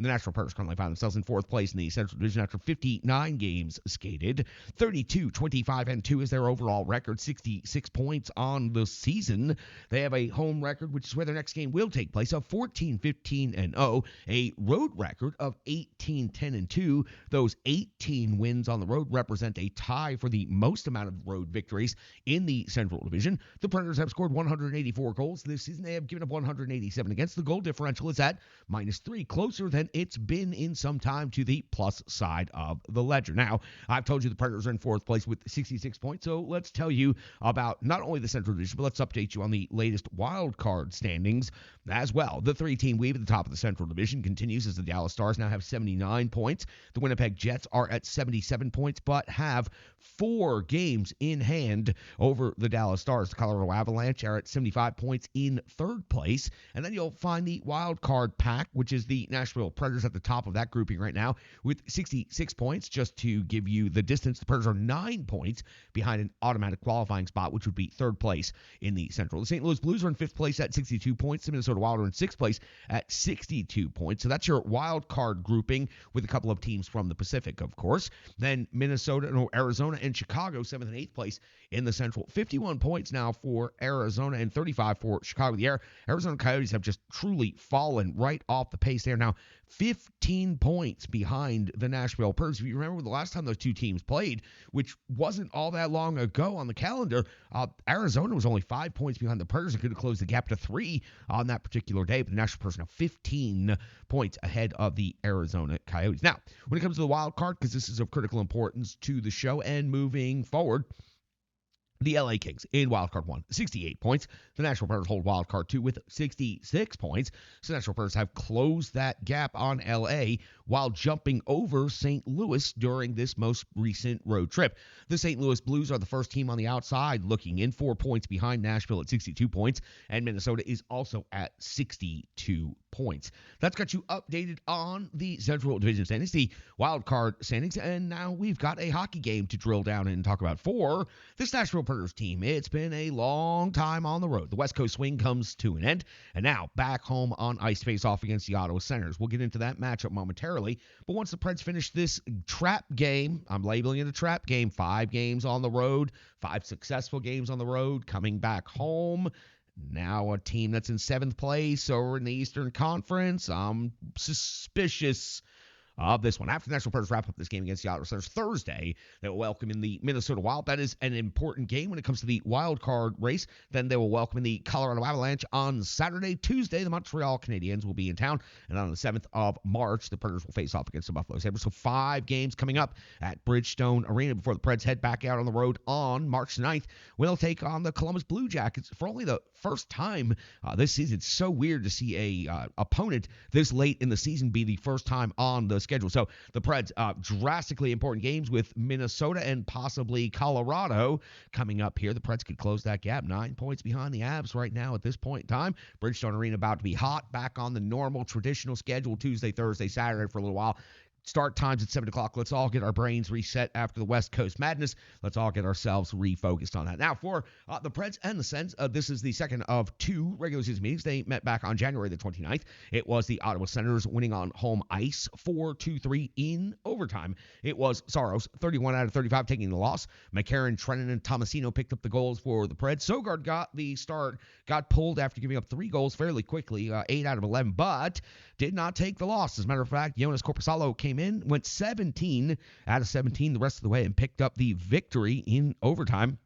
The Nashville Predators currently find themselves in fourth place in the Central Division after 59 games skated. 32-25-2 is their overall record, 66 points on the season. They have a home record, which is where their next game will take place, of 14-15-0, a road record of 18-10-2. Those 18 wins on the road represent a tie for the most amount of road victories in the Central Division. The Predators have scored 184 goals this season. They have given up 187 against. The goal differential is at -3, closer than it's been in some time to the plus side of the ledger. Now, I've told you the Predators are in fourth place with 66 points, so let's tell you about not only the Central Division, but let's update you on the latest wild card standings as well. The three-team weave at the top of the Central Division continues as the Dallas Stars now have 79 points. The Winnipeg Jets are at 77 points, but have 4 games in hand over the Dallas Stars. The Colorado Avalanche are at 75 points in third place. And then you'll find the wild card pack, which is the Nashville Predators at the top of that grouping right now with 66 points. Just to give you the distance, the Predators are 9 points behind an automatic qualifying spot, which would be third place in the Central. The St. Louis Blues are in fifth place at 62 points. The Minnesota Wild are in sixth place at 62 points. So that's your wild card grouping with a couple of teams from the Pacific, of course. Then Arizona, and Chicago, 7th and 8th place in the Central. 51 points now for Arizona and 35 for Chicago. The Arizona Coyotes have just truly fallen right off the pace. They are now 15 points behind the Nashville Predators. If you remember the last time those two teams played, which wasn't all that long ago on the calendar, Arizona was only 5 points behind the Predators and could have closed the gap to 3 on that particular day. But the Nashville Predators now 15 points ahead of the Arizona Coyotes. Now, when it comes to the wild card, because this is of critical importance to the show and moving forward, the LA Kings in wildcard 1, 68 points. The Nashville Predators hold wildcard 2 with 66 points. So the Nashville Predators have closed that gap on LA while jumping over St. Louis during this most recent road trip. The St. Louis Blues are the first team on the outside looking in, 4 points behind Nashville at 62 points, and Minnesota is also at 62 points. That's got you updated on the Central Division standings, the wild card standings, and now we've got a hockey game to drill down and talk about for this Nashville Predators team. It's been a long time on the road. The West Coast swing comes to an end, and now back home on ice face-off against the Ottawa Senators. We'll get into that matchup momentarily, but once the Preds finish this trap game, I'm labeling it a trap game, 5 games on the road, 5 successful games on the road, coming back home. Now a team that's in 7th place over in the Eastern Conference. I'm suspicious of this one. After the Nashville Predators wrap up this game against the Ottawa Senators Thursday, they will welcome in the Minnesota Wild. That is an important game when it comes to the wild card race. Then they will welcome in the Colorado Avalanche on Saturday. Tuesday, the Montreal Canadiens will be in town. And on the 7th of March, the Predators will face off against the Buffalo Sabres. So 5 games coming up at Bridgestone Arena before the Preds head back out on the road on March 9th. When they'll take on the Columbus Blue Jackets for only the first time this season. It's so weird to see a opponent this late in the season be the first time on the schedule. So the Preds, drastically important games with Minnesota and possibly Colorado coming up here. The Preds could close that gap, 9 points behind the Avs right now at this point in time. Bridgestone Arena about to be hot, back on the normal traditional schedule, Tuesday, Thursday, Saturday for a little while. Start times at 7 o'clock. Let's all get our brains reset after the West Coast madness. Let's all get ourselves refocused on that. Now, for the Preds and the Sens, this is the second of 2 regular season meetings. They met back on January the 29th. It was the Ottawa Senators winning on home ice 4-2-3 in overtime. It was Saros, 31 out of 35, taking the loss. McCarron, Trennan, and Tomasino picked up the goals for the Preds. Sogard got the start, got pulled after giving up 3 goals fairly quickly, 8 out of 11, but did not take the loss. As a matter of fact, Jonas Korpisalo came in, went 17 out of 17 the rest of the way, and picked up the victory in overtime.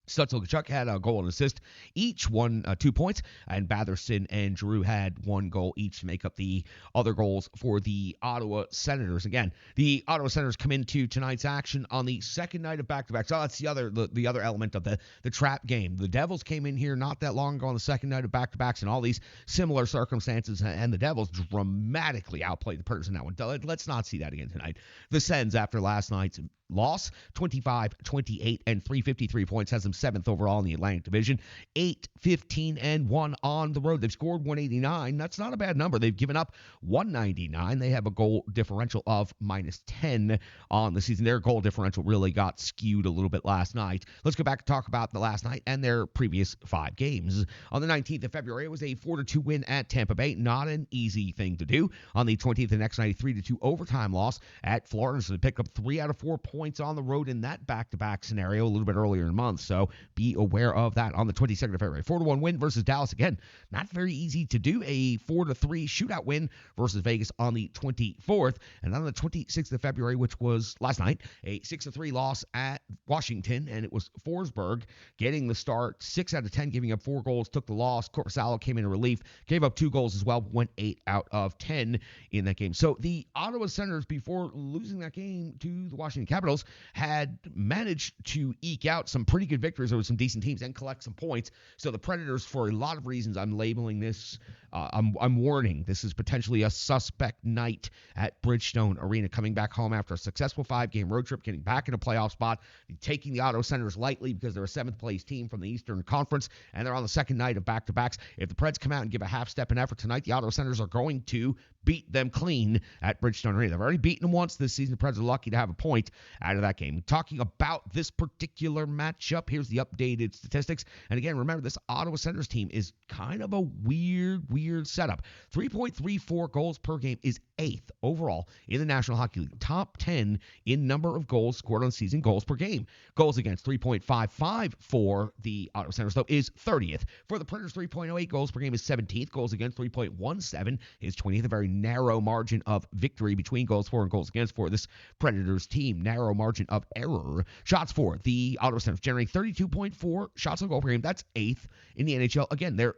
Stutzel Kachuk had a goal and assist. Each won 2 points, and Batherson and Giroux had 1 goal each to make up the other goals for the Ottawa Senators. Again, the Ottawa Senators come into tonight's action on the second night of back-to-back. So that's the other element of the trap game. The Devils came in here not that long ago on the second night of back-to-backs in all these similar circumstances, and the Devils dramatically outplayed the Predators in that one. Let's not see that again tonight. The Sens, after last night's loss. 25, 28, and 353 points has them 7th overall in the Atlantic Division. 8, 15, and 1 on the road. They've scored 189. That's not a bad number. They've given up 199. They have a goal differential of -10 on the season. Their goal differential really got skewed a little bit last night. Let's go back and talk about the last night and their previous 5 games. On the 19th of February, it was a 4-2 win at Tampa Bay. Not an easy thing to do. On the 20th, the next night, a 3-2 overtime loss at Florida. So they picked up 3 out of 4 points on the road in that back-to-back scenario a little bit earlier in the month. So be aware of that. On the 22nd of February, 4-1 win versus Dallas. Again, not very easy to do. A 4-3 shootout win versus Vegas on the 24th. And on the 26th of February, which was last night, a 6-3 loss at Washington. And it was Forsberg getting the start. 6 out of 10, giving up 4 goals, took the loss. Korpisalo came in relief, gave up 2 goals as well, went 8 out of 10 in that game. So the Ottawa Senators, before losing that game to the Washington Capitals, had managed to eke out some pretty good victories over some decent teams and collect some points. So the Predators, for a lot of reasons, I'm labeling this, I'm warning, this is potentially a suspect night at Bridgestone Arena, coming back home after a successful 5-game road trip, getting back in a playoff spot, taking the Ottawa Senators lightly because they're a 7th-place team from the Eastern Conference, and they're on the second night of back-to-backs. If the Preds come out and give a half-step in effort tonight, the Ottawa Senators are going to beat them clean at Bridgestone Arena. They've already beaten them once this season. The Preds are lucky to have a point out of that game. Talking about this particular matchup, here's the updated statistics. And again, remember, this Ottawa Senators team is kind of a weird setup. 3.34 goals per game is 8th overall in the National Hockey League. Top 10 in number of goals scored on season, goals per game. Goals against 3.55 for the Ottawa Senators, though, is 30th. For the Predators, 3.08 goals per game is 17th. Goals against 3.17 is 20th. A very narrow margin of victory between goals for and goals against for this Predators team. Narrow margin of error. Shots for the Ottawa Senators, generating 32.4 shots on goal per game. That's 8th in the NHL. Again, they're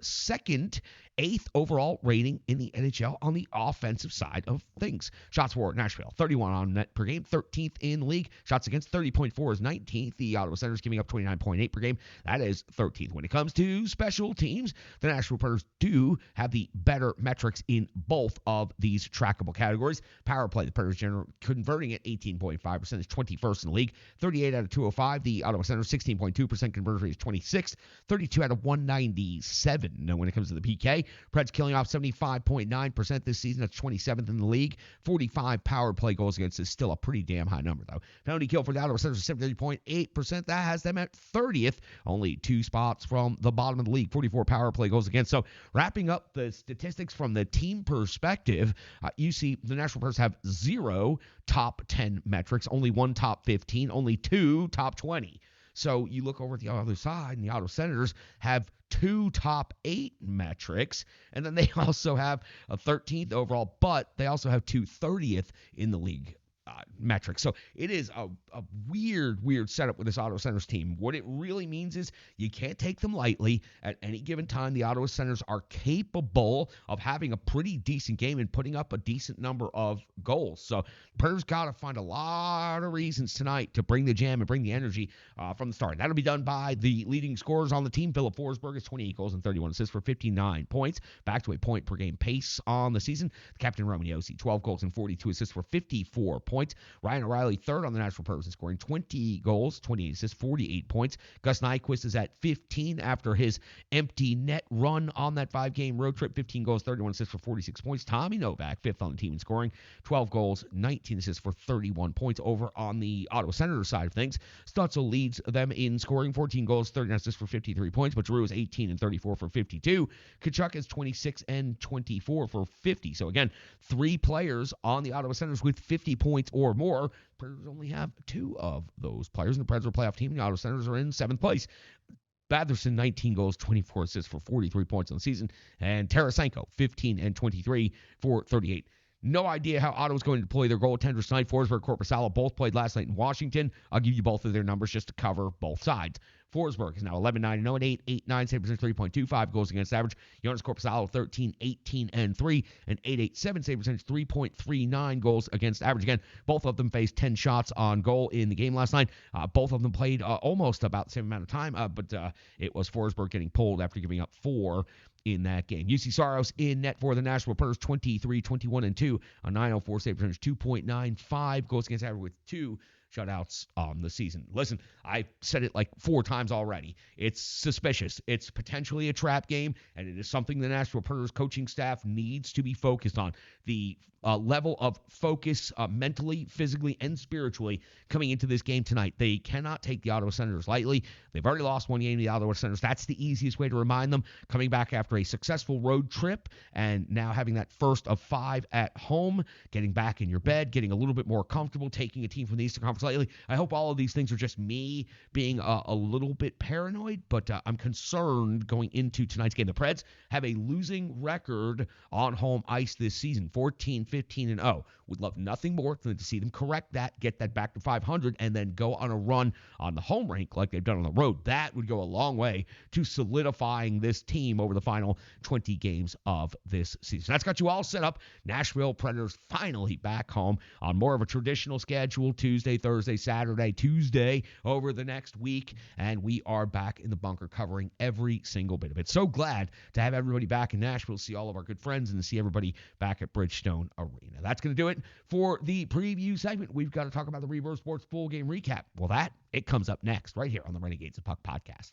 8th overall rating in the NHL on the offensive side of things. Shots for Nashville, 31 on net per game, 13th in the league. Shots against 30.4 is 19th. The Ottawa Senators giving up 29.8 per game. That is 13th. When it comes to special teams, the Nashville Predators do have the better metrics in both of these trackable categories. Power play, the Predators converting at 18.5% is 21st in the league. 38 out of 205. The Ottawa Senators, 16.2% conversion rate is 26th. 32 out of 197. Now, when it comes to the PK, Preds killing off 75.9% this season. That's 27th in the league. 45 power play goals against is still a pretty damn high number, though. Penalty kill for the Ottawa Senators, 73.8%. That has them at 30th, only 2 spots from the bottom of the league. 44 power play goals against. So wrapping up the statistics from the team perspective, you see the Nashville Predators have 0 top 10 metrics, only 1 top 15, only 2 top 20. So you look over at the other side, and the Ottawa Senators have 2 top 8 metrics, and then they also have a 13th overall, but they also have 2 30th in the league metrics. So it is a weird setup with this Ottawa Senators team. What it really means is you can't take them lightly. At any given time, the Ottawa Senators are capable of having a pretty decent game and putting up a decent number of goals. So Predators got to find a lot of reasons tonight to bring the jam and bring the energy from the start. That'll be done by the leading scorers on the team. Philip Forsberg has 28 goals and 31 assists for 59 points, back to a point-per-game pace on the season. Captain Roman Josi, 12 goals and 42 assists for 54 points. Ryan O'Reilly, third on the Nashville Predators, scoring 20 goals, 28 assists, 48 points. Gus Nyquist is at 15 after his empty net run on that 5-game road trip. 15 goals, 31 assists for 46 points. Tommy Novak, fifth on the team in scoring, 12 goals, 19 assists for 31 points. Over on the Ottawa Senators side of things, Stutzel leads them in scoring, 14 goals, 39 assists for 53 points, but Giroux is 18 and 34 for 52. Tkachuk is 26 and 24 for 50. So again, 3 players on the Ottawa Senators with 50 points or more. Predators only have 2 of those players, and the Predators are a playoff team. The Ottawa Senators are in 7th place. Batherson, 19 goals, 24 assists for 43 points on the season. And Tarasenko, 15 and 23 for 38. No idea how Ottawa's going to deploy their goaltenders tonight. Forsberg, Korpisalo both played last night in Washington. I'll give you both of their numbers just to cover both sides. Forsberg is now 11-9-0 and 8.89 save percentage, 3.25 goals against average. Jonas Korpisalo 13-18-3 and 8.87 save percentage, 3.39 goals against average. Again, both of them faced 10 shots on goal in the game last night. Both of them played almost about the same amount of time, but it was Forsberg getting pulled after giving up 4 in that game. UC Saros in net for the Nashville Predators, 23-21-2, a 9.04 save percentage, 2.95 goals against average with 2 shutouts the season. Listen, I've said it like 4 times already. It's suspicious. It's potentially a trap game, and it is something the Nashville Predators coaching staff needs to be focused on. The level of focus mentally, physically, and spiritually coming into this game tonight. They cannot take the Ottawa Senators lightly. They've already lost one game to the Ottawa Senators. That's the easiest way to remind them, coming back after a successful road trip and now having that first of 5 at home, getting back in your bed, getting a little bit more comfortable, taking a team from the Eastern Conference lightly. I hope all of these things are just me being a little bit paranoid, but I'm concerned going into tonight's game. The Preds have a losing record on home ice this season, 14-15-0. Would love nothing more than to see them correct that, get that back to 500, and then go on a run on the home rink like they've done on the road. That would go a long way to solidifying this team over the final 20 games of this season. That's got you all set up. Nashville Predators finally back home on more of a traditional schedule, Tuesday, Thursday, Saturday, Tuesday over the next week, and we are back in the bunker covering every single bit of it. So glad to have everybody back in Nashville, see all of our good friends, and to see everybody back at Bridgestone Arena. That's going to do it for the preview segment. We've got to talk about the Reverse Sports full game recap. Well, it comes up next right here on the Renegades of Puck podcast.